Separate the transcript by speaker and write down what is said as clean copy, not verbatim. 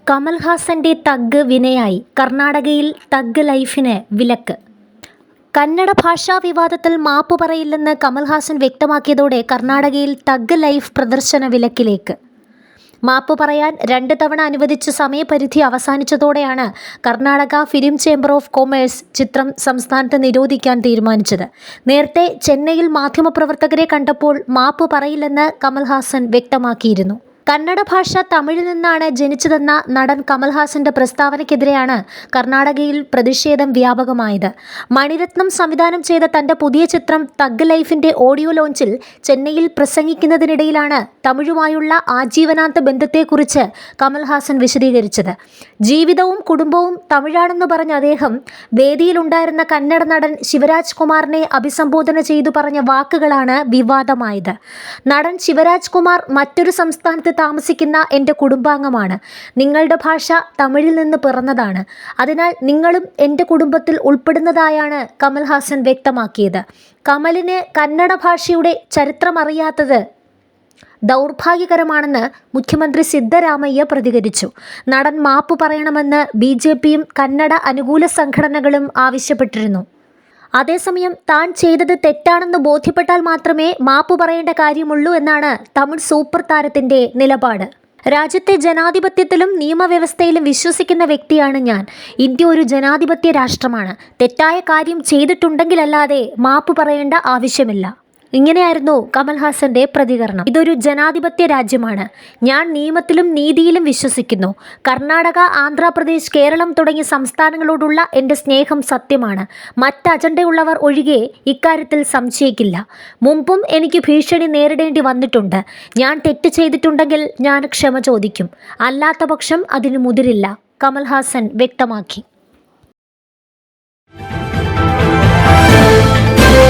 Speaker 1: കമൽഹാസന്റെ thug വിനയായി കർണാടകയിൽ thug ലൈഫിന് വിലക്ക്. കന്നഡ ഭാഷാ വിവാദത്തിൽ മാപ്പ് പറയില്ലെന്ന് കമൽഹാസൻ വ്യക്തമാക്കിയതോടെ കർണാടകയിൽ തഗ് ലൈഫ് പ്രദർശന വിലക്കിലേക്ക്. മാപ്പ് പറയാൻ 2 തവണ അനുവദിച്ച സമയപരിധി അവസാനിച്ചതോടെയാണ് Karnataka film chamber of commerce ചിത്രം സംസ്ഥാനത്ത് നിരോധിക്കാൻ തീരുമാനിച്ചത്. നേരത്തെ ചെന്നൈയിൽ മാധ്യമപ്രവർത്തകരെ കണ്ടപ്പോൾ മാപ്പ് പറയില്ലെന്ന് കമൽഹാസൻ വ്യക്തമാക്കിയിരുന്നു. കന്നഡ ഭാഷ തമിഴിൽ നിന്നാണ് ജനിച്ചതെന്ന നടൻ കമൽഹാസന്റെ പ്രസ്താവനയ്ക്കെതിരെയാണ് കർണാടകയിൽ പ്രതിഷേധം വ്യാപകമായത്. മണിരത്നം സംവിധാനം ചെയ്ത തന്റെ പുതിയ ചിത്രം തഗ് ലൈഫിന്റെ ഓഡിയോ ലോഞ്ചിൽ ചെന്നൈയിൽ പ്രസംഗിക്കുന്നതിനിടയിലാണ് തമിഴുമായുള്ള ആജീവനാന്ത ബന്ധത്തെക്കുറിച്ച് കമൽഹാസൻ വിശദീകരിച്ചത്. ജീവിതവും കുടുംബവും തമിഴാണെന്ന് പറഞ്ഞ അദ്ദേഹം വേദിയിലുണ്ടായിരുന്ന കന്നഡ നടൻ ശിവരാജ് കുമാറിനെ അഭിസംബോധന ചെയ്തു പറഞ്ഞ വാക്കുകളാണ് വിവാദമായത്. നടൻ ശിവരാജ് കുമാർ മറ്റൊരു സംസ്ഥാനത്ത് താമസിക്കുന്ന എൻ്റെ കുടുംബാംഗമാണ്. നിങ്ങളുടെ ഭാഷ തമിഴിൽ നിന്ന് പിറന്നതാണ്. അതിനാൽ നിങ്ങളും എൻ്റെ കുടുംബത്തിൽ ഉൾപ്പെടുന്നതായാണ് കമൽഹാസൻ വ്യക്തമാക്കിയത്. കമലിന് കന്നഡ ഭാഷയുടെ ചരിത്രമറിയാത്തത് ദൗർഭാഗ്യകരമാണെന്ന് മുഖ്യമന്ത്രി സിദ്ധരാമയ്യ പ്രതികരിച്ചു. നടൻ മാപ്പ് പറയണമെന്ന് BJPയും കന്നഡ അനുകൂല സംഘടനകളും ആവശ്യപ്പെട്ടിരുന്നു. അതേസമയം താൻ ചെയ്തത് തെറ്റാണെന്ന് ബോധ്യപ്പെട്ടാൽ മാത്രമേ മാപ്പ് പറയേണ്ട കാര്യമുള്ളൂ എന്നാണ് തമിഴ് സൂപ്പർ താരത്തിൻ്റെ നിലപാട്. രാജ്യത്തെ ജനാധിപത്യത്തിലും നിയമവ്യവസ്ഥയിലും വിശ്വസിക്കുന്ന വ്യക്തിയാണ് ഞാൻ. ഇന്ത്യ ഒരു ജനാധിപത്യ രാഷ്ട്രമാണ്. തെറ്റായ കാര്യം ചെയ്തിട്ടുണ്ടെങ്കിലല്ലാതെ മാപ്പ് പറയേണ്ട ആവശ്യമില്ല. ഇങ്ങനെയായിരുന്നു കമൽഹാസന്റെ പ്രതികരണം. ഇതൊരു ജനാധിപത്യ രാജ്യമാണ്. ഞാൻ നിയമത്തിലും നീതിയിലും വിശ്വസിക്കുന്നു. കർണാടക, ആന്ധ്രാപ്രദേശ്, കേരളം തുടങ്ങിയ സംസ്ഥാനങ്ങളോടുള്ള എൻ്റെ സ്നേഹം സത്യമാണ്. മറ്റ് അജണ്ടയുള്ളവർ ഒഴികെ ഇക്കാര്യത്തിൽ സംശയിക്കില്ല. മുമ്പും എനിക്ക് ഭീഷണി നേരിടേണ്ടി വന്നിട്ടുണ്ട്. ഞാൻ തെറ്റ് ചെയ്തിട്ടുണ്ടെങ്കിൽ ഞാൻ ക്ഷമ ചോദിക്കും. അല്ലാത്ത പക്ഷം അതിന് മുതിരില്ല, കമൽഹാസൻ വ്യക്തമാക്കി.